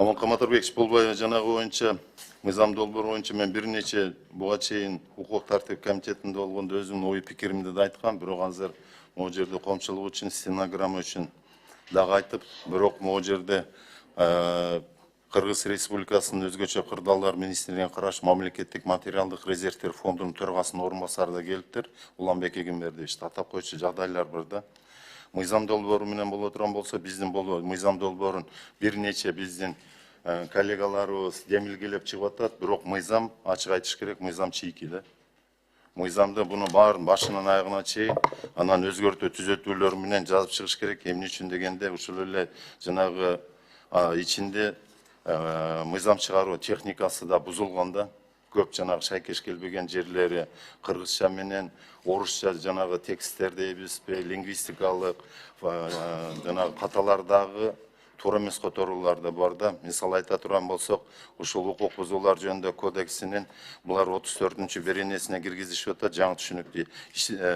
Аманқаматырбек Ишполбаев жанагы боюнча мыйзам долбоор боюнча мен бир нече буга чейин укук тартип комитетинде болгондо өзүмдүн ой пикиримди да айткам, бирок азыр могу жерде коомчулук үчүн, стенограмма үчүн дагы айтып, бирок могу жерде Кыргыз Республикасынын өзгөчө кырдаалдар министрлигине караш мамлекеттик материалдык резервдер фондунун төрагасынын орун басары да келиптир. Уланбек Эгембердиевич атап койчу жагдайлар бар да. Мыйзам долбоору менен боло турган болсо, биздин мыйзам долбоорун бир нече биздин коллегаларыбыз демилгелеп чыгып атат, бирок мыйзам ачык айтыш керек, мыйзам чийки да. Мыйзамды буну баарын башынан аягына чейин анан өзгөртүү түзөтүүлөр менен жазып чыгыш керек. Эмне үчүн дегенде ушул эле жанагы ичинде мыйзам чыгаруу техникасы да бузулган да. Көп жанагы шайкеш келбеген жерлери кыргызча менен орусча жанагы тексттер дейбизби, лингвистикалык жанагы каталардагы туура эмес которуулар да бар да. Мисалы айта турган болсок, ушул укук бузуулар жөнүндө кодексинин булар 34-чү беренесине киргизишип атат жаңы түшүнүктү.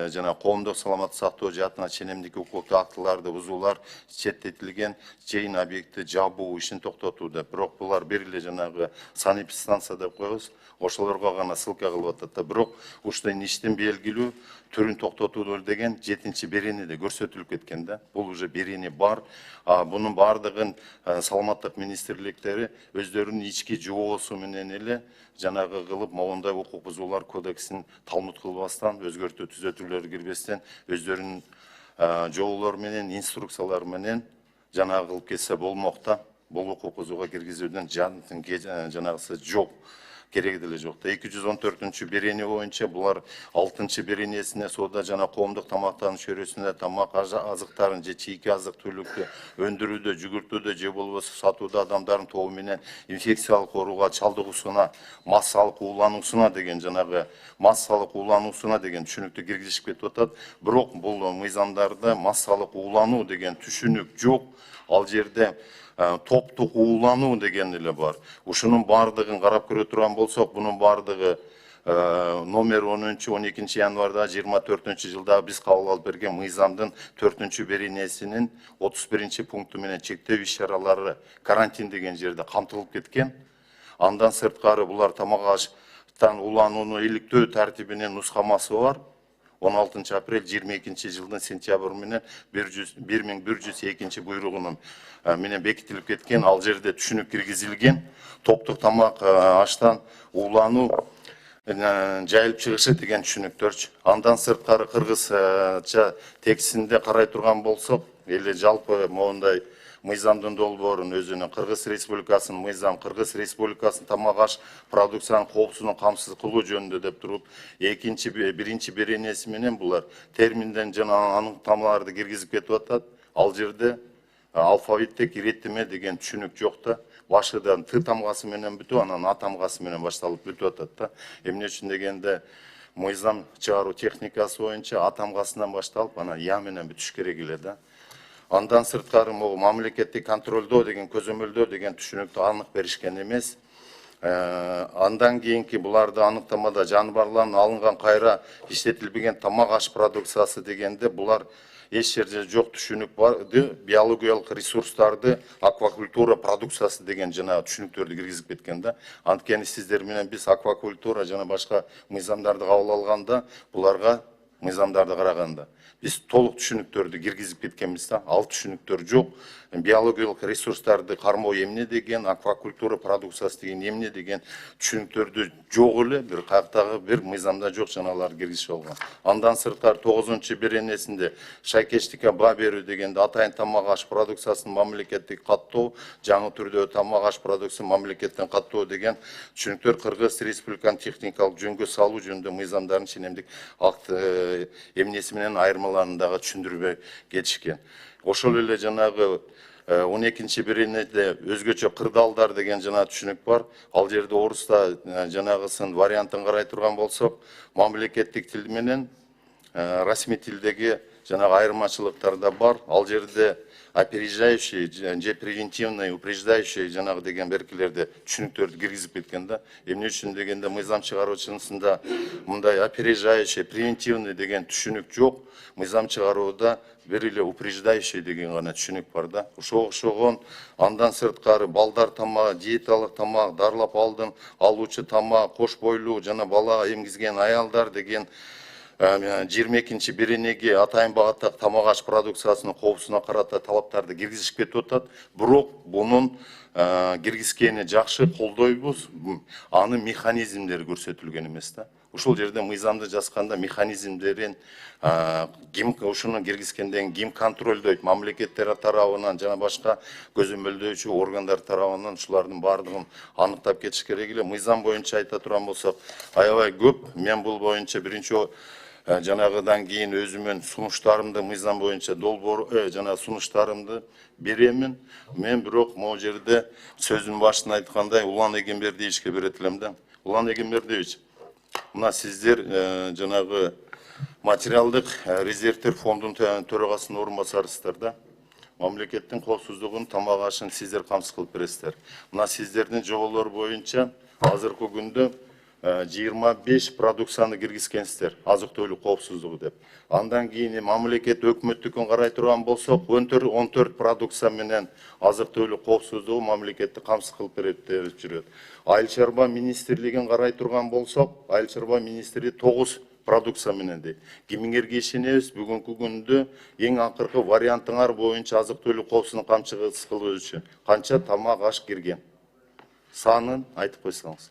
Жана коомдук саламаттык сактоо жаатына ченемдик укуктук актыларды бузуулар, четтетилген чейин объекти жабуу ишин токтотууда. Бирок булар бир эле жанагы санэпидстанция деп коебуз, ошолорго гана ссылка кылып атат да. Бирок ушул иштин белгилүү түрүн токтотуу деген 7-чи беренеде көрсөтүлүп кеткен да. Бул уже берене бар. Бунун бардыгын саламаттык министрликтери өздөрүнүн ички жоосу менен эле жанагы кылып могундай укук бузуулар кодексин талмуд кылбастан, өзгөртүү түзөтүүлөр кирбестен өздөрүнүн жоолор менен, инструкциялар менен жанагы кылып кетсе болмок да. Бул укук бузууга киргизүүдөн жанагысы жок. Кереги деле жок да. 214-чү берене боюнча булар 6-чы беренесине соода жана коомдук тамактануу чөйрөсүндө тамак азыктарын же чийки азык түлүктү өндүрүүдө, жүгүртүүдө же болбосо сатууда адамдардын тобу менен инфекциялык ооруга чалдыгуусуна, массалык уулануусуна деген жанагы массалык уулануусуна деген түшүнүктү киргизип кетип атат. Бирок бул мыйзамдарда массалык уулануу деген түшүнүк жок. Ал жерде топтук уулануу деген эле бар. Ушунун бардыгын карап көрө турган болсок, бунун бардыгы номер 10-12 январда 24 жылда биз кабыл алып берген мыйзамдын 4-чү беренесинин 31 пункту менен чектөө иш-чаралары карантин деген жерде камтылып кеткен. Андан сырткары булар тамак аштан ууланууну иликтөө тартибинин нускамасы бар. 16 апрель 22 жылдын сентябрь менен 1102 буйругунун менен бекитилип кеткен. Ал жерде түшүнүк киргизилген. Топтук тамак аштан уулануу жайылып чыгышы деген түшүнүктөрчү. Андан сырткары кыргызча текстинде карай турган болсок, эле жалпы моундай мыйзамдын долбоорун өзүнүн Кыргыз Республикасынын мыйзам Кыргыз Республикасынын тамак аш продукциянын коопсуздугун камсыз кылуу жөнүндө деп туруп, биринчи беренеси менен булар терминден жана аныктамаларды киргизип кетип атат. Ал жерде алфавиттик иреттеме деген түшүнүк жок да. Башыдан Т тамгасы менен бүтүп, анан А тамгасы менен башталып бүтүп атат да. Эмне үчүн дегенде мыйзам чыгаруу техникасы боюнча А тамгасынан башталып, анан Я менен бүтүш керек эле да. Андан сырткары мамлекеттик контролдоо деген көзөмөлдөө деген түшүнүктү анык беришкен эмес. Андан кийинки буларды аныктамада жаныбарлардын алынган кайра иштетилбеген тамак аш продукциясы дегенде булар эч жерде жок түшүнүк барды, биологиялык ресурстарды аквакультура продукциясы деген жана түшүнүктөрдү киргизип кеткен да. Анткени сиздер менен биз аквакультура жана башка мыйзамдарды кабыл алганда буларга мыйзамдарды караганда биз толук түшүнүктөрдү киргизип кеткенбиз да. Ал түшүнүктөр жок. Биологиялык ресурстарды кармоо эмне деген, аквакультура продукциясы деген эмне деген түшүнүктөрдү жок эле, бир каяктагы бир мыйзамда жок жаналар киргизип алган. Андан сырткары 9-чу беренесинде шайкештикке баа берүү дегенде атайын тамак аш продукциясынын мамлекеттик каттоо, жаңы түрдө тамак аш продукциясын мамлекеттен каттоо деген түшүнүктөр Кыргыз Республиканын техникалык жөнгө салуу жөнүндө мыйзамдардын ченемдик акт эмнеси менен айырмаларын дагы түшүндүрбөй кетишкен. Ошол эле жанагы 12-чи беренеде өзгөчө кырдаалдар деген жана түшүнүк бар. Ал жерде орусда жанагысын вариантын карай турган болсок, мамлекеттик тил менен расмий тилдеги жанагы айырмачылыктар да бар. Ал жерде опережающий же превентивный, упреждающий жанагы деген беркилерди түшүнүктөрдү киргизип кеткен да. Эмне үчүн дегенде мыйзам чыгаруучусунда мындай опережающий, превентивный деген түшүнүк жок. Мыйзам чыгарууда бир эле упреждающий деген гана түшүнүк бар да. Ошого окшогон андан сырткары балдар тамагы, диеталык тамак, дарылап алуучу тамак, кош бойлуу жана бала эмгизген аялдар деген 22-нчи беренеге атайын багаттагы тамак аш продукциясынын коопсуздугуна карата талаптарды киргизишип кетип атат. Бирок бунун киргизгени жакшы, колдойбуз. Анын механизмдери көрсөтүлгөн эмес да. Ушул жерде мыйзамды жазганда механизмдерин ким ушуну киргизгенден ким контролдойт, мамлекеттер тарабынан жана башка көзөмөлдөөчү органдар тарабынан ушулардын баардыгын аныктап кетиш керек эле. Мыйзам боюнча айта турган болсок, аябай көп. Мен бул боюнча биринчи жанагыдан кийин өзүмөн сунуштарымды мыйзам боюнча долбоор жана сунуштарымды беремин. Мен бирок могу жерде сөзүнүн башында айткандай Улан Эгембердиевичке берет элем да. Улан Эгембердиевич, мына сиздер жанагы материалдык резервтер фондунун төрагасынын орун басарысыздар да. Мамлекеттин коопсуздугун, тамак ашын сиздер камсыз кылып бересиздер. Мына сиздердин жоболор боюнча азыркы күндө 25 продукцияны киргизгенсиздер, азык-түлүк коопсуздугу деп. Андан кийин мамлекет өкмөттүкүн карай турган болсок, 14 продукция менен азык-түлүк коопсуздугу мамлекетти камсыз кылып берет деп жүрөт. Айыл чарба министрлигин карай турган болсок, айыл чарба министрлиги 9 продукция менен дейт. Кимиңерге ишенебиз, бүгүнкү күндө эң акыркы вариантыңар боюнча азык-түлүк коопсуздугун камсыз кылуу үчүн канча тамак аш кирген? Санын айтып койсоңуз.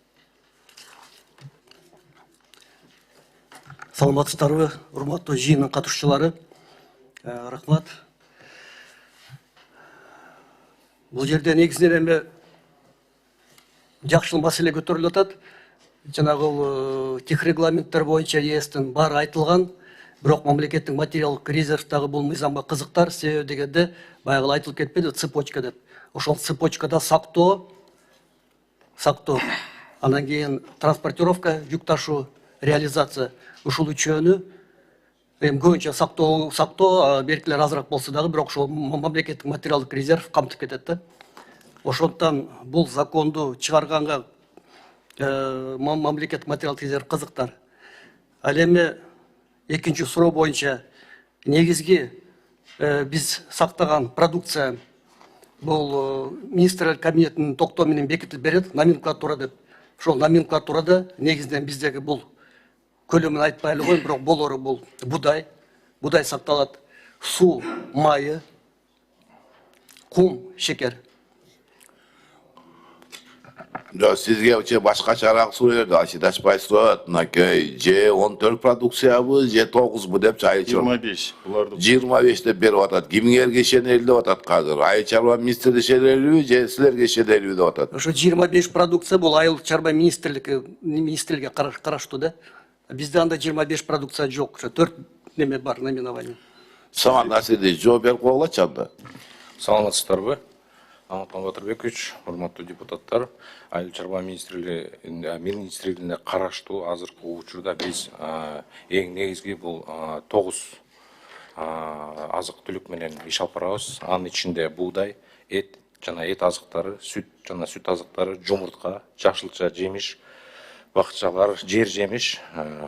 Саламатсыздарбы, урматтуу жыйындын катышчылары. Рахмат. Бул жерде негизинен эми жакшы маселе көтөрүлүп атат. Жанагы техрегламенттер боюнча ЕСтин баары айтылган, бирок мамлекеттин материалдык резервдагы бул мыйзамга кызыктар, себеби дегенде баягы айтылып кетпеди, цепочка деп. Ошол цепочкада сактоо, андан кийин транспортировка, жүк ташуу, реализация. Ушул үчөөнү эми көбүнчө сактоо беркилер азыраак болсо дагы, бирок ошол мамлекеттик материалдык резерв камтып кетет да. Ошондуктан бул законду чыгарганга мамлекеттик материалдык резерв кызыктар. Ал эми экинчи суроо боюнча негизги биз сактаган продукция бул министрлер кабинетинин токтоо менен бекитип берет, номенклатура деп. Ошол номенклатурада негизинен биздеги бул көлөмүн айтпай эле коеюн, бирок болору бул будай сакталат, суу, майы, кум, шекер. Сизге башкачараак суроо берди, ачыташпай сурап, мынакей же 14 продукциябы, же 9бу деп айыл 25. Буларды 25 деп берип атат. Кимиңерге ишенели деп атат азыр. Айыл чарба министри ишенелиби, же силерге ишенелиби деп атат. Ошо 25 продукция бул айыл чарба министрликке караштуу да. Бизде анда 25 продукция жок, ошо 4 неме бар, наименование. Самат Насирди жооп берип койгулачы анда. Саламатсыздарбы? Аматан Батырбекович, урматтуу депутаттар, айыл чарба министрлигине караштуу азыркы учурда биз эң негизги бул 9 азык-түлүк менен иш алып барабыз. Анын ичинде буудай, эт жана эт азыктары, сүт жана сүт азыктары, жумуртка, жашылча жемиш, бакчалар, жер жемиш,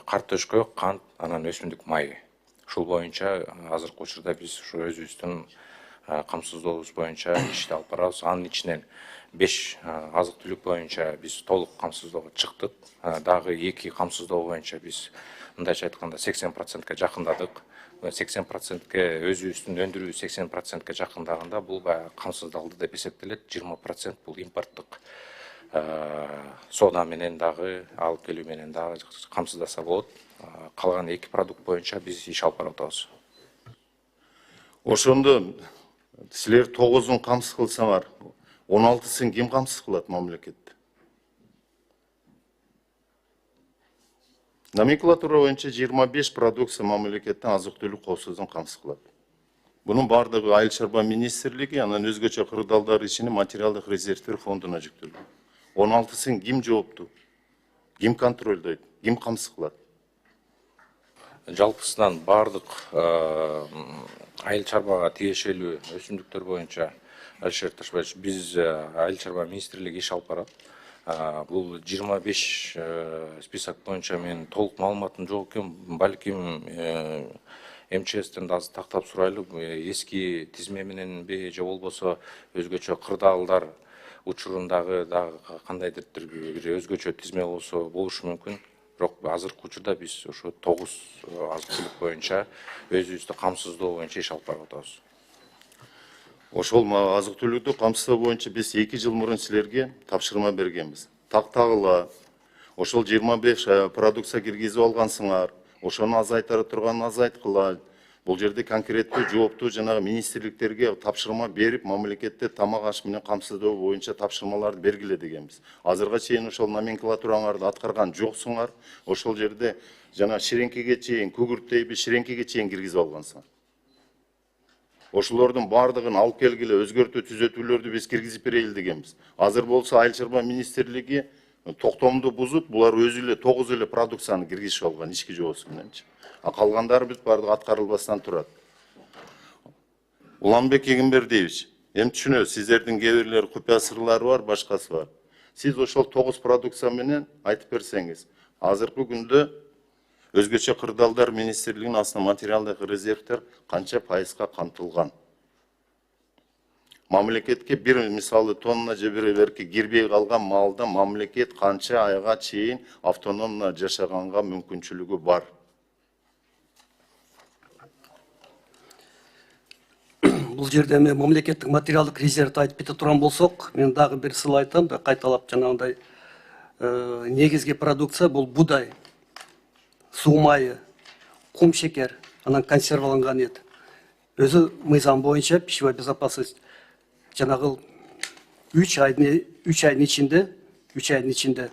картөшкө, кант, анан өсүмдүк майы. Ушул боюнча азыркы учурда биз ушу өзүбүздүн камсыздообуз боюнча ишти алып барабыз. Анын ичинен 5 азык-түлүк боюнча биз толук камсыздоого чыктык. Дагы 2 камсыздоо боюнча биз мындайча айтканда 80%ке жакындадык. 80%ке өзүбүздүн өндүрүү 80%ке жакындаганда бул баягы камсыздалды деп эсептелет. 20% бул импорттук сода менен дагы алып келүү менен дагы камсыздаса болот. Калган 2 продукт боюнча биз иш алып барып атабыз. Ошондо силер 9-ун камсыз кылсаңар, 16-сын ким камсыз кылат мамлекетти? Номенклатура боюнча 25 продукция мамлекеттин азык-түлүк коопсуздугун камсыз кылат. Бунун бардыгы айыл чарба министрлиги, анан өзгөчө кырдаалдар ишине материалдык резервтер фондуна жүктөлгөн. 16-сын ким жооптуу? Ким контролдойт? Ким камсыз кылат? жалпысынан бардық айыл чарбага тиешелүү өсүмдүктөр боюнча Алишер Ташбаевич, биз айыл чарба министрлиги иш алып барат. Бул 25 список боюнча мен толук маалыматым жок экен, балким МЧСтен да тактап сурайлы, эски тизме мененби же болбосо өзгөчө кырдаалдар учурундагы дагы кандайдыр бир өзгөчө тизме болушу мүмкүн. Бирок азыркы учурда биз ошо 9 азык-түлүк боюнча өзүбүздү камсыздоо боюнча иш алып барып атабыз. Ошол азык-түлүктү камсыздоо боюнча биз 2 жыл мурун силерге тапшырма бергенбиз. Тактагыла, ошол 25 продукция киргизип алгансыңар, ошону азайтыра турган азайткыла. Бул жерде конкреттүү жооптуу жанагы министрликтерге тапшырма берип, мамлекетте тамак аш менен камсыздоо боюнча тапшырмаларды бергиле дегенбиз. Азырга чейин ошол номенклатураңарды аткарган жоксуңар. Ошол жерде жана ширеңкеге чейин, күгүрттейби ширеңкеге чейин киргизип алгансыңар. Ошолордун бардыгын алып келгиле, өзгөртүү түзөтүүлөрдү биз киргизип берели дегенбиз. Азыр болсо Айыл чарба министрлиги токтомду бузуп, булар өзү эле 9 эле продукцияны киргизип алган ички жоосу мененчи. Калгандары бүт бардыгы аткарылбастан турат. Уланбек Эгембердиевич, эми түшүнөбүз, сиздердин кээ бирлер купя сырлары бар, башкасы бар. Сиз ошол 9 продукция менен айтып берсеңиз, азыркы күндө өзгөчө кырдаалдар министрлигинин астына материалдык резервтер канча пайызга камтылган? Мамлекетке бир мисалы тонна же берки кирбей калган малда мамлекет канча айга чейин автономно жашаганга мүмкүнчүлүгү бар? Бул жерде мен мамлекеттик материалдык резервди айтып кете турган болсок, мен дагы бир сыл айтам да кайталап жанагындай негизги продукция бул будай, суу майы, кум шекер, анан консерваланган эт. Өзү мыйзам боюнча пищевой безопасность жанагы 3 айдын ичинде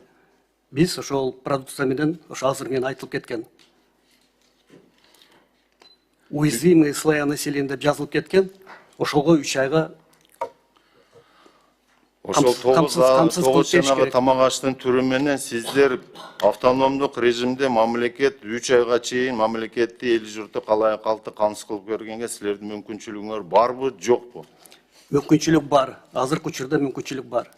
биз ошол продукция менен ошо азыр мен айтылып кеткен уязвимые слоя населения деп жазылып кеткен, ошого 3 айга Ошол 9 жанагы тамак аштын түрү менен сиздер автономдук режимде мамлекет 3 айга чейин мамлекетти эл журту калай калты камсыз кылып бергенге силердин мүмкүнчүлүгүңөр барбы, жокпу? Мүмкүнчүлүк бар. Азыркы учурда мүмкүнчүлүк бар.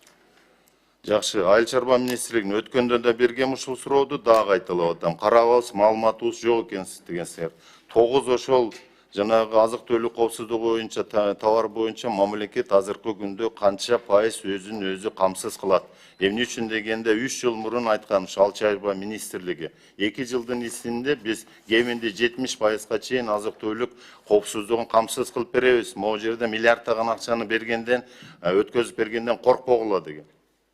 Жакшы, Айыл чарба министрлигине өткөндө да бергем ушул сурооду, дагы кайталап атам. Карабыз, маалыматыбыз жок экен дегенсиңер. 9 ошол жанагы азык-түлүк коопсуздугу боюнча, товар боюнча мамлекет азыркы күндө канча пайыз өзүн өзү камсыз кылат? Эмне үчүн дегенде 3 жыл мурун айткан Айыл чарба министрлиги 2 жылдын ичинде биз кеминде 70%га чейин азык-түлүк коопсуздугун камсыз кылып беребиз. Могу жерде миллиарддаган акчаны бергенден, өткөзүп бергенден коркпогула деген.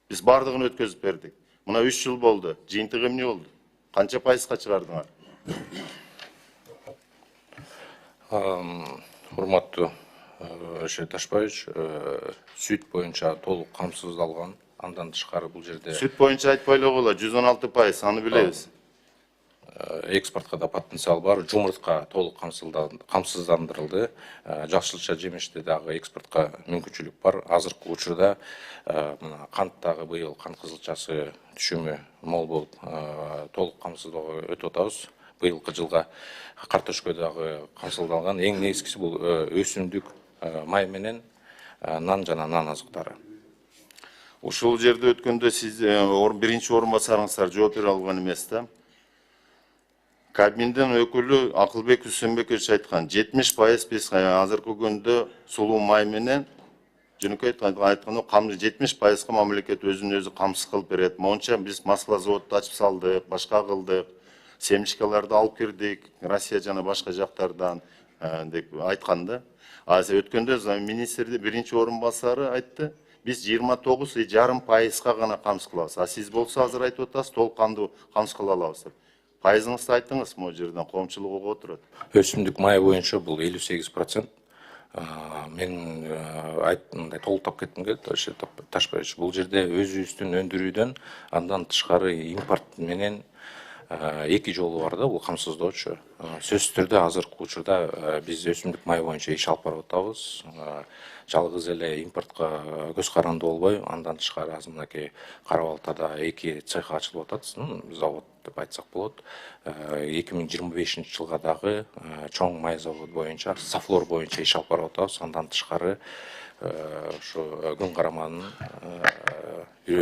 Биз бардыгын өткөзүп бердик. Мына 3 жыл болду. Жыйынтыгы эмне болду? Канча пайызга чыгардыңар? Урматтуу Алишер Ташбаевич, сүт боюнча толук камсыздалган. Андан тышкары бул жерде Сүт боюнча айтпай эле коела, 116%, аны билебиз. экспортко да потенциал бар. Жумуртка толук камсыздандырылды. Жакшылча жемиште дагы экспортко мүмкүнчүлүк бар. Азыркы учурда канттагы быйыл кант кызылчасы түшүмү мол болуп, толук камсыздоого өтүп атабыз. Быйылкы жылга картошка дагы камсыздалган. Эң негизгиси бул өсүмдүк май менен нан жана нан азыктары. Ушул жерде өткөндө сиз биринчи орун басарыңыздар жооп бере алган эмес да. Кабминдин өкүлү Акылбек Үсөнбекович айткан 70% биз азыркы күндө сулуу май менен жөнөкөй айтканда 70%га мамлекет өзүн өзү камсыз кылып берет. Монча биз масло заводду ачып салдык, башка кылдык, семчкаларды алып кирдик, Россия жана башка жактардан деп айткан да. Өткөндө министрди биринчи орун басары айтты, биз 29,5%га гана камсыз кылабыз. Сиз болсо азыр айтып атасыз, толкандуу камсыз кыла алабыз деп. Пайызыңызды айтыңыз, могу жерден коомчулук угуп отурат. Өсүмдүк май боюнча бул 58%. Мен мындай толуктап кетким келет, Алишер Ташбаевич. Бул жерде өзүбүздүн өндүрүүдөн андан тышкары импорт менен эки жолу бар да, бул камсыздоочу. сөзсүз түрдө азыркы учурда биз өсүмдүк май боюнча иш алып барып атабыз. Жалгыз эле импортко көз каранды болбой, андан тышкары азыр мынакей Кара Балтада 2 цех ачылып атат, завод деп айтсак болот. 2025 жылга дагы чоң май заводу боюнча, Сафлор боюнча иш алып барып атабыз. Андан тышкары ушу күн караманын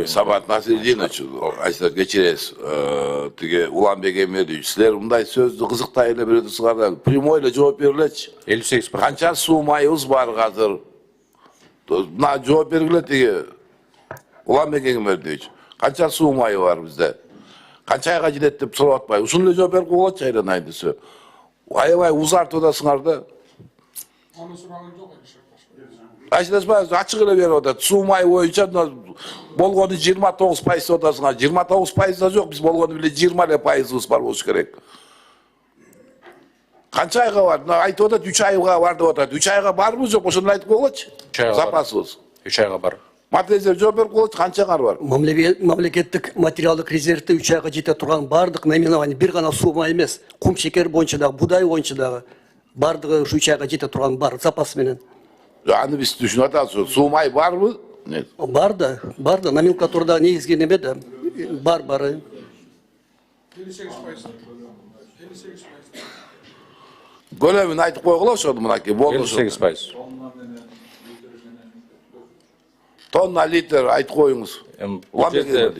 Сабат Насирдинович, айтса кечиресиз, тиги Уланбек Эмедович, силер мындай сөздү кызыктай эле бир сыңардан прямой эле жооп берилечи. 58%. Канча суу майыбыз бар азыр? Мына жооп бергиле тиги Уланбек Эмедович. Канча суу майы бар бизде? Канча айга жетет деп сурап атпайбы? Ушуну эле жооп берип койгулачы айдан айдысы. Аябай узартып атасыңар да. Аны сураган жок эле. Açıkçası açık ele veriyor da su may boyunca bolgonu 29% деп атасыңар. 29% да жоқ, biz bolgonu bile 20% бар болуш керек. Канча айга бар? Айтып атат 3 айга бар деп атат. 3 айга барбы жок? Ошону айтып койгулачы. Запасыбыз. 3 айга бар. Материалдар жооп берип койгулачы, канчаңар бар? Мамлекеттик материалдык резервде 3 айга жете турган бардык наименование бир гана суу май эмес, кум шекер боюнча дагы, будай боюнча дагы бардыгы ушу 3 айга жете турган бар запас менен. Аны биз түшүнүп атабыз. Суу май барбы? Бар да, номенклатурада негизги неме да бар. 58%. Көлөмүн айтып койгула ошону мынакей. 58%. Тонна литр айтып коюңуз. Бул жерде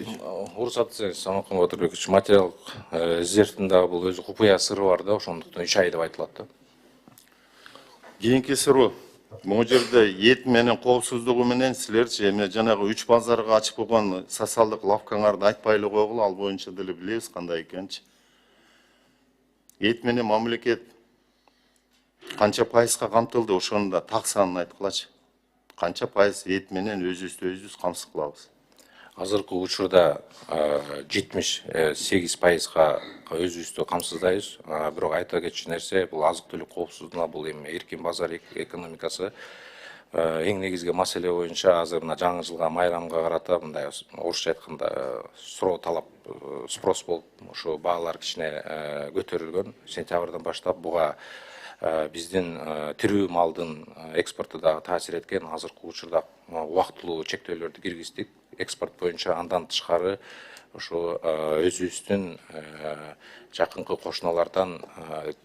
уруксат этсеңиз, Самаркан Батырбекович, материалдык резервдин дагы бул өзү купуя сыры бар да, ошондуктан 3 ай деп айтылат да. Кийинки суроо. Могу жерде эт менен коопсуздугу менен силерчи эме жанагы 3 базарга ачып койгон социалдык лавкаңарды айтпай эле койгула, ал боюнча деле билебиз кандай экенчи. Эт менен мамлекет канча пайызга камтылды, ошону да так санын айткылачы. Канча пайыз эт менен өзүбүздү камсыз кылабыз? Азыркы учурда 78%га өзүбүздү камсыздайбыз. Бирок айта кетчү нерсе, бул азык түлүк коопсуздугуна, бул эми эркин базар экономикасы эң негизги маселе боюнча азыр мына жаңы жылга, майрамга карата мындай орусча айтканда спрос болуп, ошо баалар кичине көтөрүлгөн. Сентябрдан баштап буга биздин тирүү малдын экспорту дагы таасир эткен. Азыркы учурда убактылуу чектөөлөрдү киргиздик экспорт боюнча. Андан тышкары ошо өзүбүздүн жакынкы кошуналардан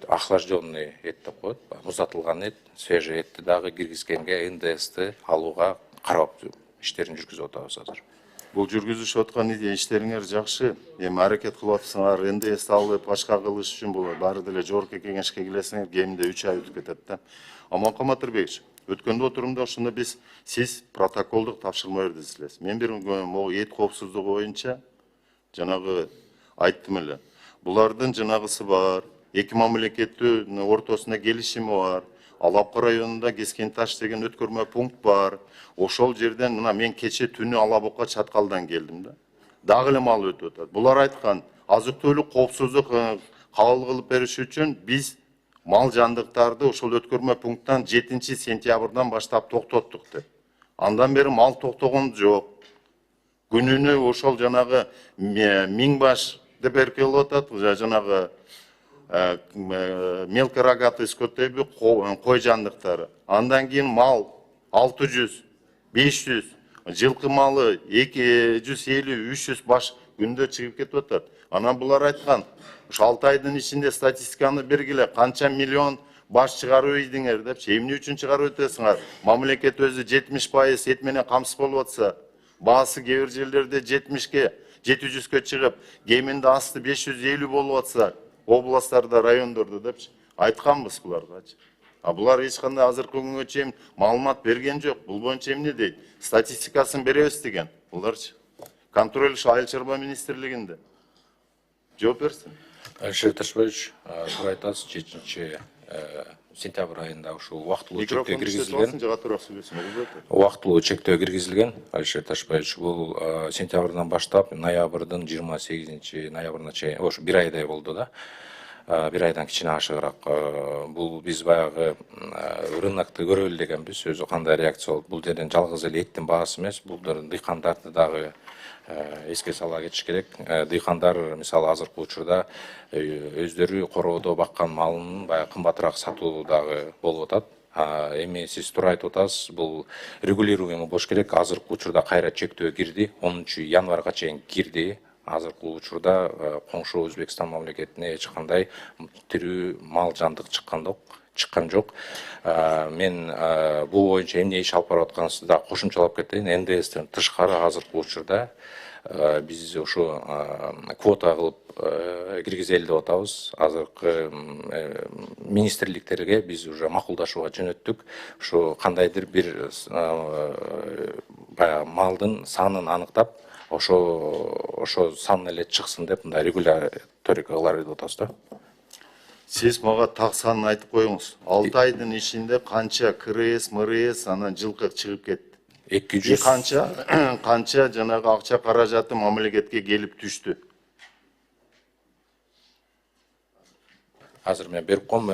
охлажденный эт деп коет, музатылган эт, свежий этти дагы киргизгенге НДСти алууга карап иштерин жүргүзүп атабыз азыр. Бул жүргүзүшүп аткан иштериңер жакшы. Эми аракет кылып атсаңар, НДСти алып башка кылыш үчүн бул баары деле жогорку кеңешке келесиңер, кеминде 3 ай өтүп кетет да. Аманкан Батырбекович, өткөндө отурумда ошондо сиз протоколдук тапшырма бердиңиз. Мен бир могу эт коопсуздугу боюнча жанагы айттым эле. Булардын жанагысы бар, эки мамлекеттин ортосунда келишими бар. Алапкы районунда Кескен Таш деген өткөрмө пункт бар. Ошол жерден мына мен кече түнү Алабокко Чаткалдан келдим да. Дагы эле мал өтүп атат. Булар айткан, азык-түлүк коопсуздук кабыл кылып бериш үчүн биз мал жандыктарды ошол өткөрмө пункттан 7 сентябрдан баштап токтоттук деп. Андан бери мал токтогон жок. Күнүнө ошол жанагы 1000 баш деп эркелеп атат, жанагы мелкорогатый скоттеби кой жандыктары. Андан кийин мал 600, 500, жылкы малы 250, 300 баш күндө чыгып кетип атат. Анан булар айткан, ошо 6 айдын ичинде статистиканы бергиле, канча миллион баш чыгарып ийдиңер депчи. Эмне үчүн чыгарып өтөсүңөр? Мамлекет өзү 70% эт менен камсыз болуп атса, баасы кээ бир жерлерде 70-ке, 700-ке чыгып, кеминде асты 550 болуп атса, областтарда, райондордо депчи. Айтканбыз буларгачы. Булар эч кандай азыркы күнгө чейин маалымат берген жок. Бул боюнча эмне дейт? Статистикасын беребиз деген. Буларчы. Контроль Айыл чарба министрлигинде. Жооп берсин. Алишер Ташбаевич, туура айтасыз, 7 сентябрь айында ушу убактылуу чектөө киргизилген. Убактылуу чектөө киргизилген. Алишер Ташбаевич, бул сентябрдан баштап ноябрдын 28 ноябрына чейин, ошо 1 айдай болду да. 1 айдан кичине ашыгыраак. Бул биз баягы рынокты көрөлү дегенбиз. Өзү кандай реакция болду? Бул жерден жалгыз эле эттин баасы эмес, бул дыйкандарды дагы эске сала кетиш керек. Дыйкандар мисалы азыркы учурда өздөрү короодо баккан малын баягы кымбатыраак сатуу дагы болуп атат. Эми сиз туура айтып атасыз, бул регулируемый болуш керек. Азыркы учурда кайра чектөө кирди, 10-январга чейин кирди. Азыркы учурда коңшу Өзбекстан мамлекетине эч кандай тирүү мал жандык чыккан жок. Мен бул боюнча эмне иш алып барып атканыбызды да кошумчалап кетейин. НДСтен тышкары азыркы учурда биз ошо квота кылып киргизели деп атабыз. Азыркы министрликтерге биз уже макулдашууга жөнөттүк. Ошо кандайдыр бир баягы малдын санын аныктап, ошо сан эле чыксын деп мындай регуляторика кылары деп атабыз да. Сиз мага так санын айтып коюңуз. 6 айдын ичинде канча КРС, МРС анан жылкы чыгып кетти? 200 канча жанагы акча каражаты мамлекетке келип түштү? Азыр мен берип коем.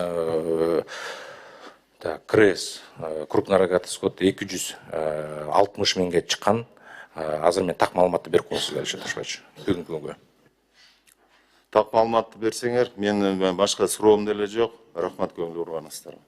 КРС, крупнорогатый скот 260 миңге чыккан. Азыр мен так маалыматты берип коем сизге, Алишер Ташбаевич, бүгүнкү күнгө. Так маалыматты берсеңер, мен башка суроом деле жок. Рахмат көңүл бурганыңыздарга.